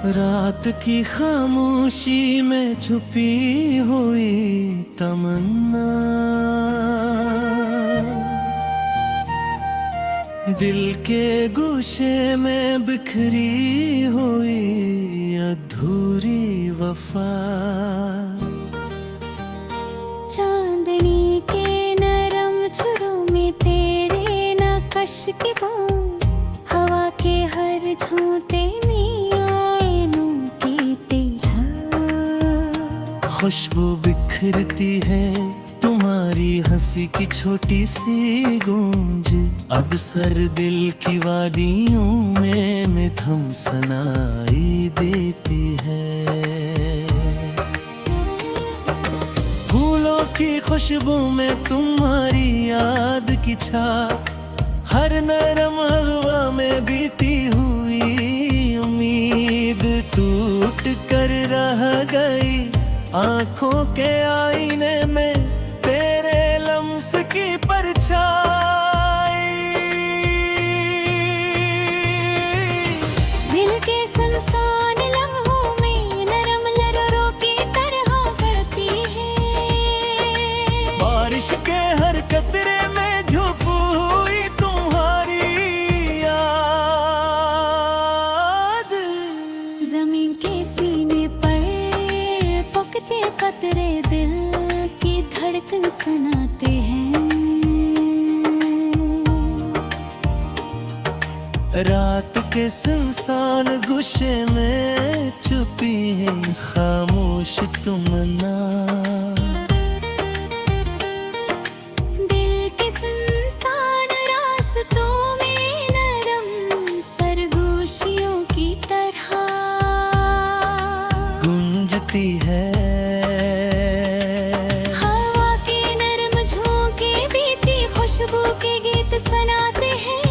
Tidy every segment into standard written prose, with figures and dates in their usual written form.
रात की खामोशी में छुपी हुई तमन्ना, दिल के गुशे में बिखरी हुई अधूरी वफा। चांदनी के नरम छुरों में तेरे नक्श के बाल, हवा के हर झोंके में आईनों की तेरा। खुशबू बिखरती है तुम्हारी हंसी की छोटी सी गूंज, अब सर दिल की वादियों में थम सुनाई देती है। फूलों की खुशबू में तुम्हारी याद की छाप, हर नरम हवा में बीती हुई उम्मीद टूट कर रह गई आंखों के आईने में तेरे लम्स की परछाई। दिल के सुनसान लम्हों में नरम लहरों की तरह बहती है। बारिश के हर कतरे में झुप हुई तुम्हारी याद। जमीन के सीने पर पुकते कतरे दिल की धड़कन सुनाते हैं। रात के सुनसान गुस्से में छुपी है खामोश तमन्ना, दिल के सुनसान रास्तों में नरम सरगोशियों की तरह गूंजती है। हवा के नरम झोंके बीती खुशबू के गीत सुनाते हैं।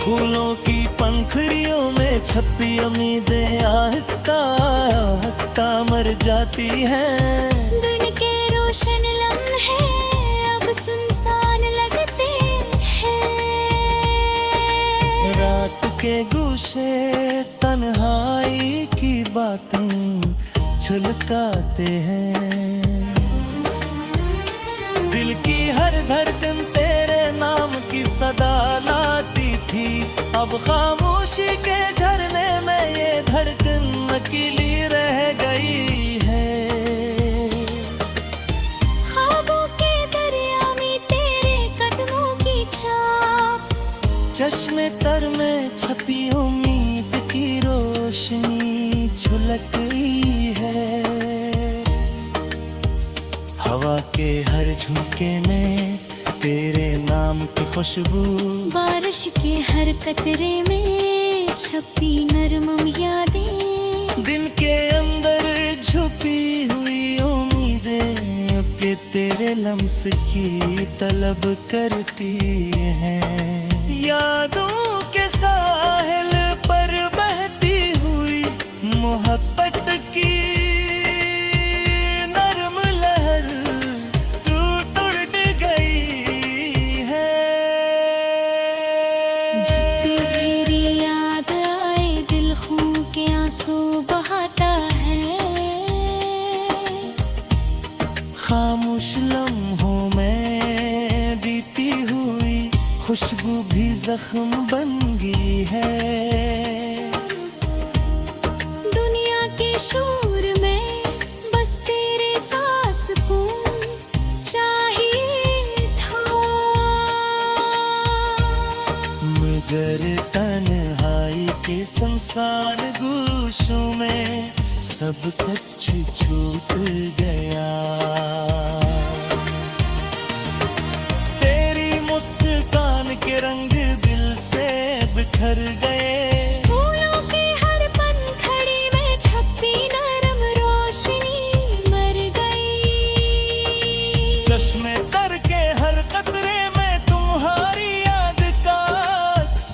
फूलों की पंखुड़ियों में छपी उम्मीदें आहिस्ता आहिस्ता मर जाती हैं। दिन के रोशन लम्हे अब सुनसान लगते हैं। रात के गुस्से तन्हाई की बातें छलकाते हैं। दिल की हर धड़कन तेरे नाम की सदा लाती थी, अब खामोशी के झरने में ये धड़कन अकेली रह गई है। ख्वाबों के दरिया में तेरे कदमों की छाप, चश्मे तर में छपी उम्मीद की रोशनी छलक गई है। हवा के हर झोंके में तेरे नाम की खुशबू, बारिश के हर कतरे में छपी नरम यादें। दिन के अंदर छुपी हुई उम्मीदें अब के तेरे लम्स की तलब करती हैं। यादों के साहिल पर बहती हुई मोहब्बत की नरम लहर टूट उड़ गई है। जब भी तेरी याद आए दिल खून के आंसू बहाता है। खामोश लम्हों में बीती हुई खुशबू भी जख्म बन गई है। दुनिया के शोर में बस तेरे सांस को चाहिए था, मगर तन्हाई के संसार गुशों में सब कुछ छूट गया। तेरी मुस्कान के रंग दिल से बिखर गए। फूलों की हर पंखड़ी में छपी नरम रोशनी मर गई। चश्मे तर के हर कतरे में तुम्हारी याद का अक्स,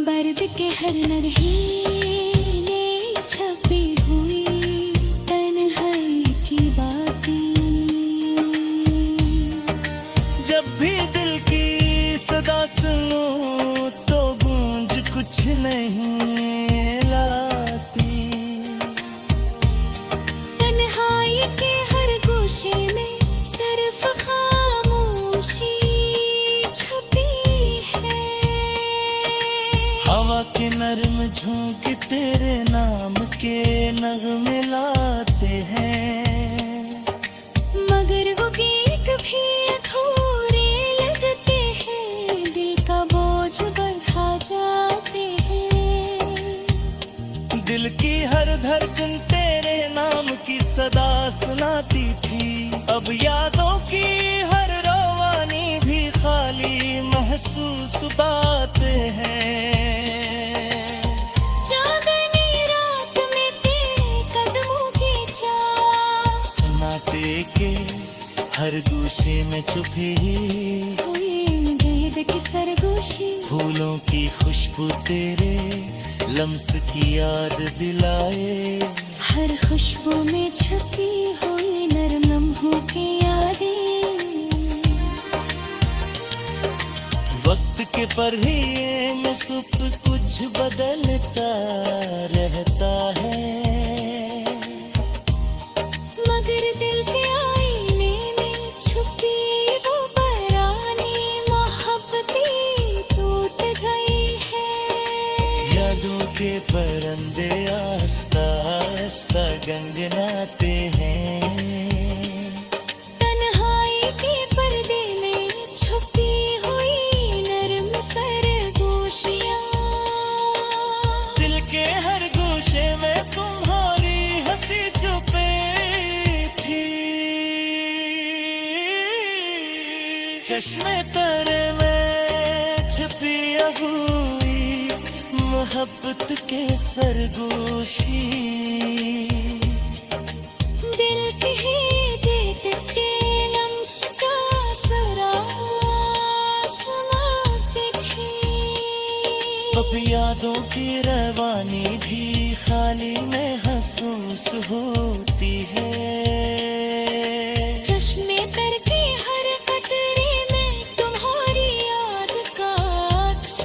बर्द के हर नरहीने छपी हुई तन्हाई की बातें। जब भी दिल की सदा सुनो तो गूंज कुछ झोंक तेरे नाम के नगमे लाते हैं, मगर वो गीत भी अधूरे लगते हैं, दिल का बोझ बढ़ा जाते हैं। दिल की हर धड़कन तेरे नाम की सदा सुनाती थी, अब यादों की हर रवानी भी खाली महसूस बातें हैं। चांदनी रात में तेरे कदमों की चाह, सन्नाटे के हर गूशे में छुपी हुई गेंद की सरगोशी, फूलों की खुशबू तेरे लम्स की याद दिलाए। हर खुशबू में छुपी हुई नरम लम्हों की यादें। वक्त के पढ़िए में सुप कुछ बदलता रहता है, मगर दिल के आईने में छुपी वो पुरानी मोहब्बतें टूट गई है। यादों के परंदे आस्ता आस्ता गंगनाते हैं, तन्हाई के पर्दे में छुपी हुई नरम सरगोशियां। दिल के हर गोशे में तुम्हारी हंसी छुपी थी। चश्मे तारे में छुपी हुई मोहब्बत के सरगोशी, दिल के ही गीत के लम्स का सुराग समाते थे। अब यादों की रवानी भी खाली महसूस होती है। चश्मे तर के हर कतरे में तुम्हारी याद का अक्स,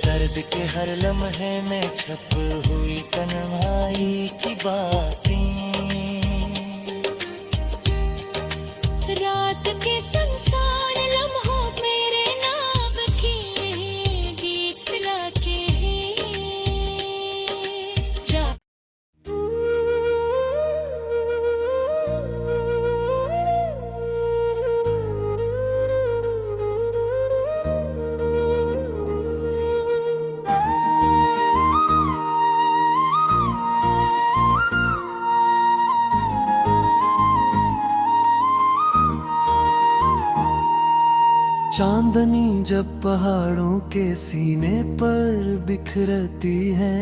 दर्द के हर लम्हे में छप हुई तन्हाई की बातें। रात के संसार लम्हों मेरे नाम के गीत लाके जा। चांदनी जब पहाड़ों के सीने पर बिखरती है,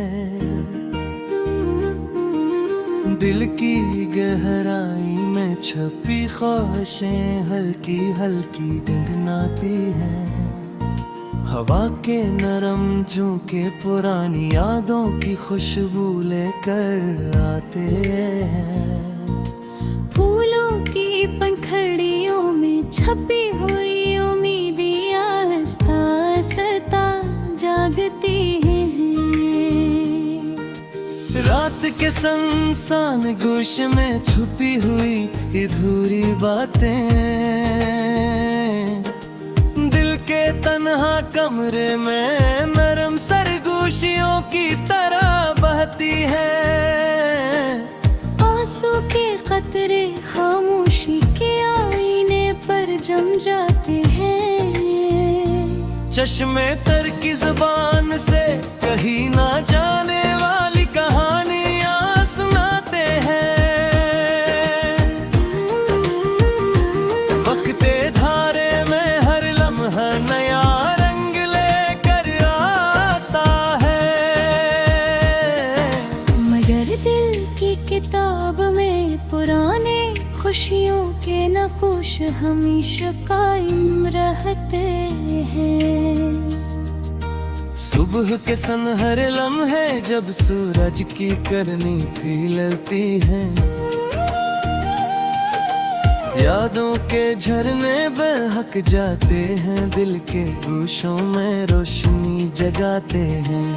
दिल की गहराई में छपी ख्वाहिशें हल्की हल्की गुनगुनाती है। हवा के नरम झोंके पुरानी यादों की खुशबू लेकर आते हैं, फूलों की पंखड़ियों में छपी हुई उम्मीदियां आस्ता आस्ता जागती हैं। रात के संसान गोश में छुपी हुई अधूरी बातें, दिल के तन्हा कमरे में नरम सरगोशियों की तरह बहती है। आंसू के कतरे खामोशी के आईने पर जम जाते हैं, चश्मे तर की जुबान से कही ना जाने वाली कहानियां सुनाते हैं। वक्ते धारे में हर लम्हा नया रंग लेकर आता है, मगर दिल की किताब में पुराने खुशियों के नक्श हमेशा कायम रहते हैं। सुबह के सनहरे लम्हे जब सूरज की करनी खिलती है, यादों के झरने बहक जाते हैं, दिल के गोशों में रोशनी जगाते हैं।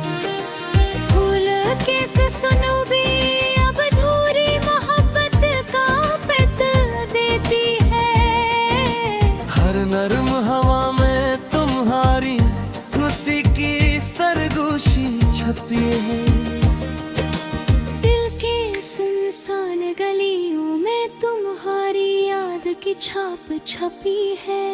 भूल के तो सुनो भी अब अधूरी मोहब्बत का पित देती है। हर नरम हवा में तुम्हारी खुशी की सरगोशी छाप छपी है।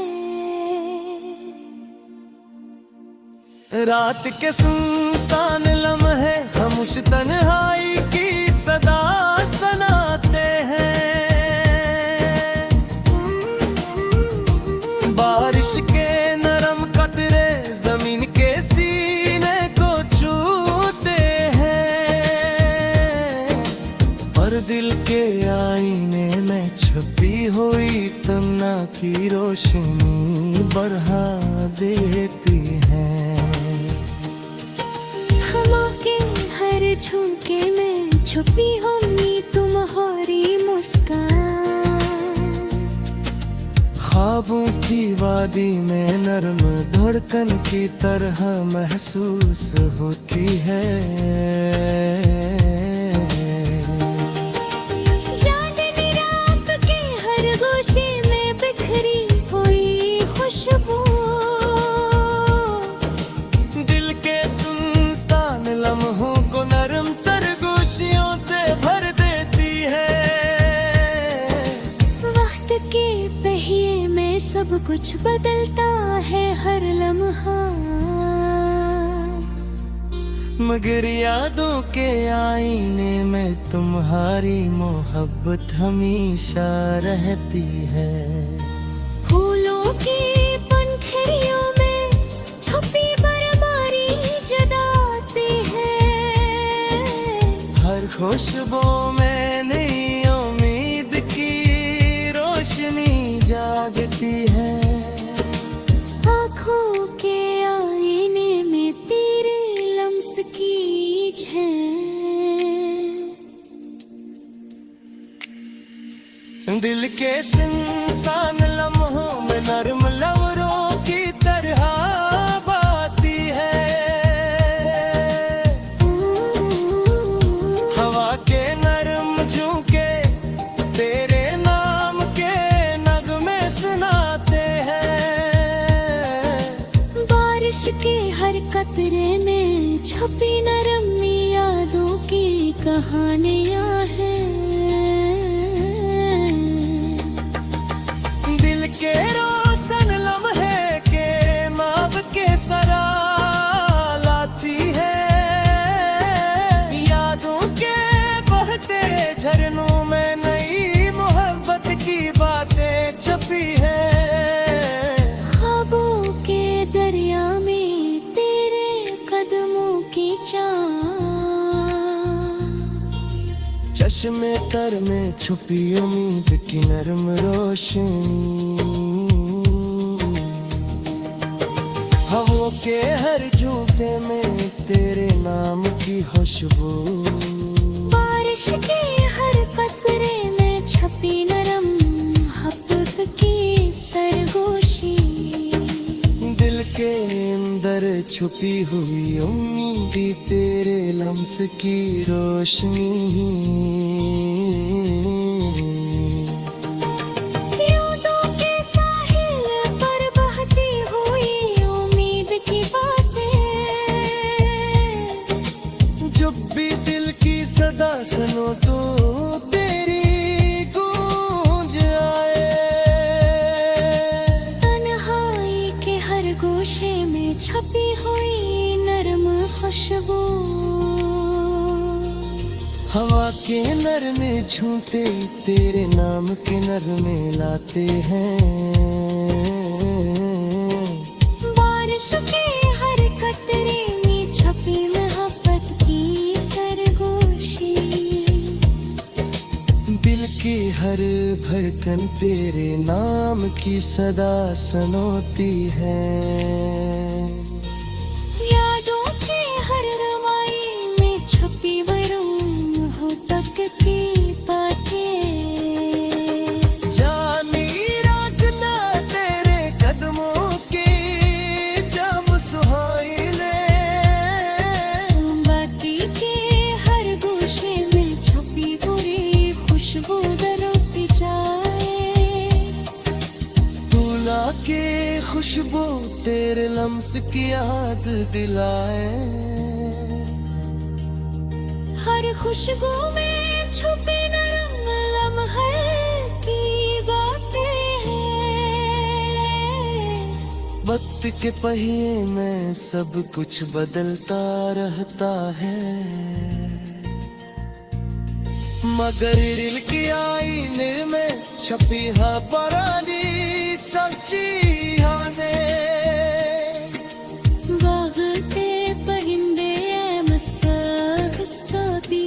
रात के सुनसान लम्हे खामोश तन्हाई की सदा सुनाते हैं। बारिश के नरम कतरे जमीन के सीने को छूते हैं, और दिल के आईने में छुपी हुई तमन्ना की रोशनी बढ़ा देती है। हवा के हर झोंके में छुपी होगी तुम्हारी मुस्कान। ख्वाबों की वादी में नरम धड़कन की तरह महसूस होती है। चांदनी रात के हर गोशे में बिखरी हुई खुशबू, दिल के सुनसान लम्हों को नरम सरगोशियों से भर देती है। वक्त के पहिए में सब कुछ बदलता है हर लम्हा, मगर यादों के आईने में तुम्हारी मोहब्बत हमेशा रहती है। फूलों की पंखुड़ियों में छुपी बरमारी जगाती है। हर खुशबू में नई उम्मीद की रोशनी जागती है। आँखों के आईने में तेरे लम्स की झलक। दिल के सुनसान लम्हों में नरम लवरों की तरह बाती है। हवा के नरम झोंके तेरे नाम के नगमे सुनाते हैं। बारिश के हर कतरे में छुपी नरम यादों की कहानियां हैं। दिल के रोशन लम्हे के नाम के सरा लाती है। यादों के बहते झरनों में नई मोहब्बत की बातें छपी है। ख्वाबों के दरिया में तेरे कदमों की चाल, चश्मे तर में छुपी उम्मीद की नरम रोशनी। हवों के हर झूठे में तेरे नाम की खुशबू, बारिश के हर कतरे में छपी नरम मोहब्बत की सरगोशी। दिल के अंदर छुपी हुई उम्मीद तेरे लम्स की रोशनी। यादों के साहिल पर बहती हुई उम्मीद की बातें, जब भी दिल की सदा सुनो तो तेरी गूंज आए। तन्हाई के हर गोशे में छपी हुई नरम खुशबू, हवा के नरमे झूठे तेरे नाम के नरमे लाते हैं। बारिश के हर कतरे में छपी मोहब्बत की सरगोशी। दिल की हर धड़कन तेरे नाम की सदा सुनोती है। यादों के हर रवाई में छपी वरूह तक की बातें, जानी राजना तेरे कदमों की जब सुहाइले। मोमबत्ती के हर गोशे में छपी बुरी खुशबू दरोती जाए। दूल्हा की खुशबू तेरे लम्स की याद दिलाए। हर खुशबू में छुपी नरम लम्हे की बातें वक्त के पहिए में सब कुछ बदलता रहता है, मगर दिल की आईने में छपी है पुरानी सच्ची यादें। वक्त पहिंदे मसाफिस्ताती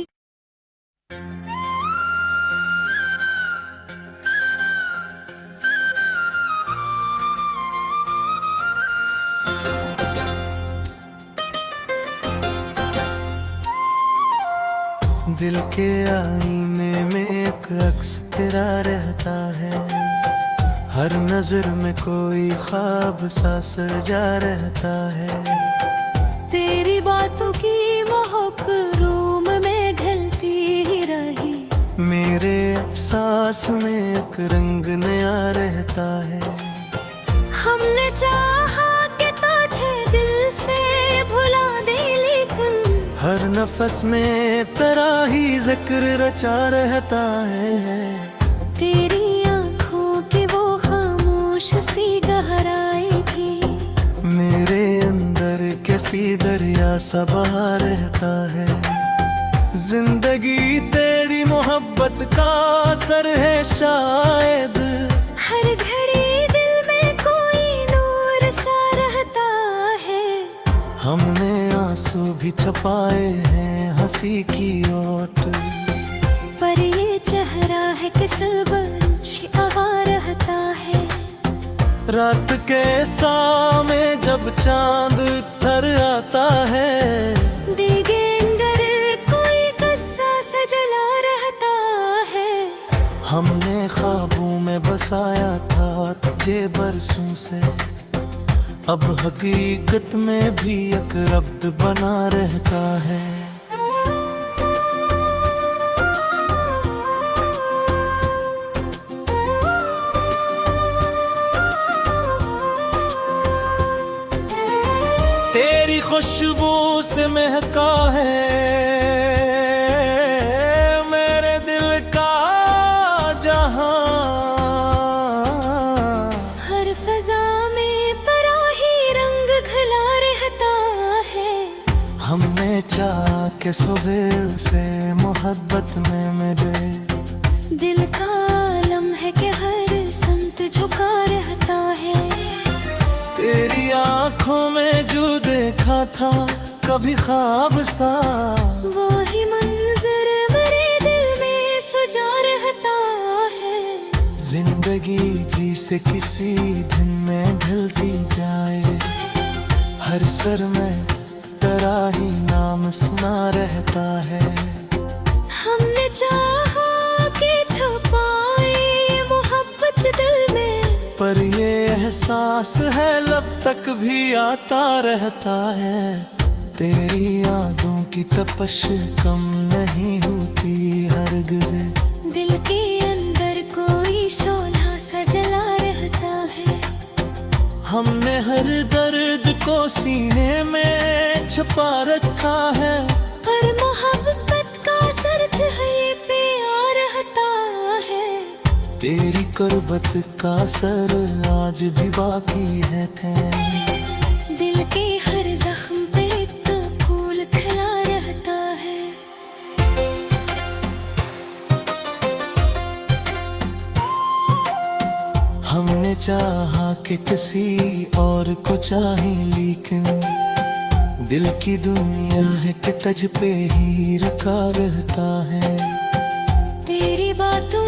दिल के आईने में एक अक्स तेरा रहता है, हर नजर में कोई ख्वाब सा सजा रहता है। तेरी बातों की महक रूम में ढलती ही रही, मेरे एहसास में एक रंग नया रहता है। हमने चाहा कि तुझे दिल से भुला दे, लेकिन हर नफस में तेरा ही जिक्र रचा रहता है। तेरी आंखों की वो खामोश सी गहराई भी मेरे अंदर कैसी दरिया सा बहा रहता है। जिंदगी तेरी मोहब्बत का असर है शायद, हर घड़ी दिल में कोई नूर सा रहता है। हमने आंसू भी छुपाए हैं हंसी की ओट, पर ये चेहरा है किस बंची आवा रहता है। रात के सामे जब चांद उतर आता है, देगे अंदर कोई कस्सा सा जला रहता है। हमने ख्वाबों में बसाया था तुझे बरसों से, अब हकीकत में भी एक रब्त बना रहता है। तेरी खुशबू से महका है मेरे दिल का जहां, हर फजा में पराही रंग घला रहता है। हमने चाहा कि सुबह से मोहब्बत में मिले, दिल का आलम है कि हर संत झुका रहता है। तेरी आंखों में जो देखा था कभी ख्वाब सा, वो ही मंजर मेरे दिल में सजा रहता है। जिंदगी जी से किसी दिन में ढलती जाए, हर सर में तेरा ही नाम सुना रहता है। हमने चाहा कि छुपाए मोहब्बत दिल में, पर ये एहसास है लब तक भी आता रहता है। तेरी यादों की तपश कम नहीं होती हरगिज़, दिल के अंदर कोई शोला सा जला रहता है। हमने हर दर्द को सीने में छुपा रखा है, पर मोहब्बत का सर्द है ये प्यार रहता है। तेरी कुर्बत का सर आज भी बाकी है थैम, दिल के हर जख्म पे एक फूल खिला रहता है। हमने चाहा कि किसी और को चाहे, लेकिन दिल की दुनिया है कि तुझ पे ही रखा रहता है। तेरी बातों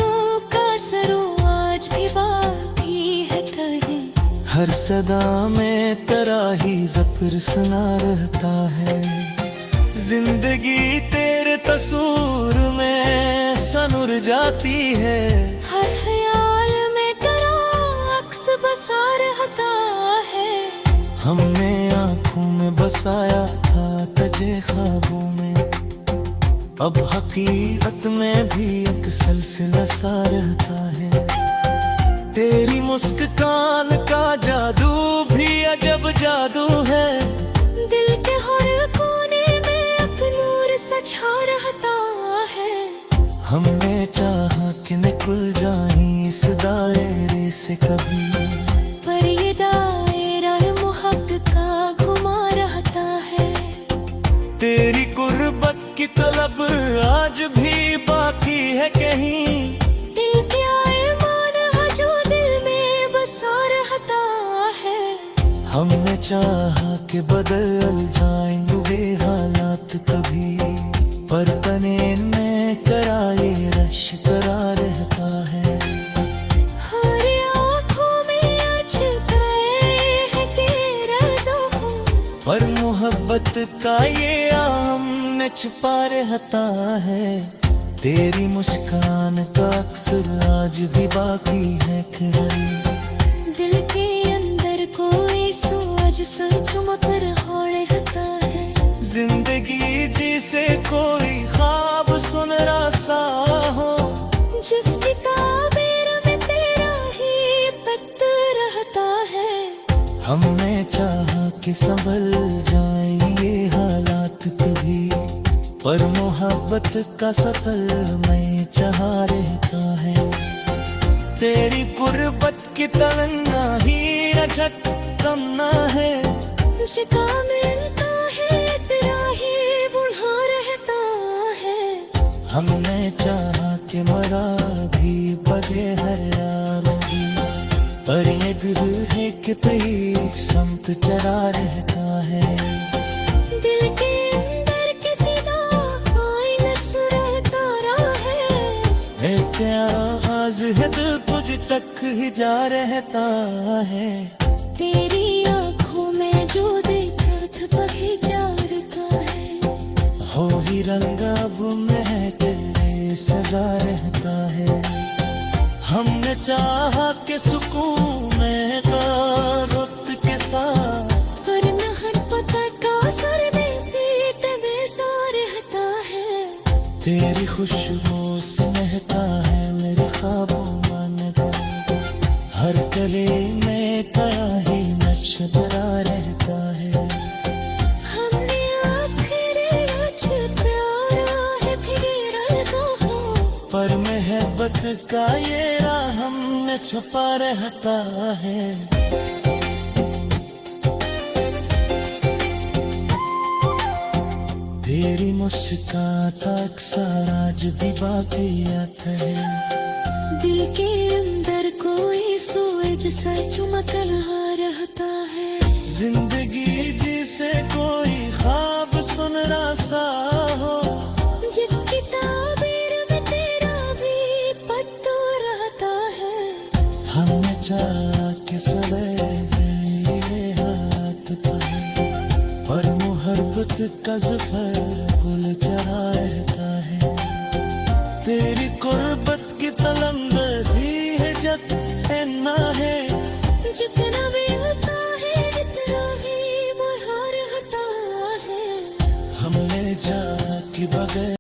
का सरो आज भी बाकी है तहे, हर सदा में तेरा ही ज़िक्र सुना रहता है। जिंदगी तेरे तस्वीर में सनुर जाती है, हर ख्याल में तेरा अक्स बसा रहता है। हमने आँखों में बसाया था तुझे ख्वाबों में, अब हकीकत में भी एक सिलसिला सा रहता है। तेरी मुस्कान का जादू भी अजब जादू है, दिल के हर कोने में एक नूर सा छा रहता है। हमने चाहा कि निकल जाए इस दायरे से कभी, पर ये दायरा की तलब आज भी बाकी है कहीं। दिल क्या ईमान है जो दिल में बसा रहता है। हमने चाहा कि बदल जाएंगे हालात कभी, पर तने में कराए रश करा रहता है। हर आँखों में आज है तेरा ज़ुल्म, पर मोहब्बत का ये आम न छिपा रहता है। तेरी मुस्कान का अक्सर आज भी बाकी है ख्याल। दिल के अंदर कोई सूरज सा चमक रहा रहता है। जिंदगी जिसे कोई ख्वाब सुनरा सा हो, जिसकी ताबीर में तेरा ही पत्त रहता है। हमने चाहा कि संभल जाए ये हालात कभी, पर मोहब्बत का सफर मैं चाहा रहता है। तेरी गुर्बत की तमन्ना ही रजक कम ना है। जिका मिलता है तेरा ही बुढ़ा रहता है। हमने चाहा कि मरा भी बगे हर यारों की, पर ये दिल है कि एक समत चला रहता है। दिल के अंदर किसी का आईना सुरहता है। एक प्यारा आवाज है दिल तुझ तक ही जा रहता है। तेरी आँखों में जो देखा था वही प्यार का है। हो ही रंग अब महक तेरे सजा रहता है। हमने चाहा कि सुकून में रुत के साथ, पर नहर पता का सर्दी सीत वैसा रहता है। तेरी खुशबू से महका है मेरे ख्वाबों मन का। हर गले में कया ही नक्शा रहता है। हमने आखिरी आज प्यारा है फिर रातों, पर मोहब्बत का ये राह हमने छुपा रहता है। तेरी मुस्कान अक्सर आज भी बाकी आता है। दिल के अंदर कोई सूरज सा चमक रहा रहता है। जिंदगी जिसे कोई ख्वाब सुनरा सा हो, जिसकी ताबीर में तेरा भी पत्तू रहता है। हमने चाहा कि सले जाए हाथ पर, पर मोहब्बत का ज़फ़र गुल चढ़ा रहता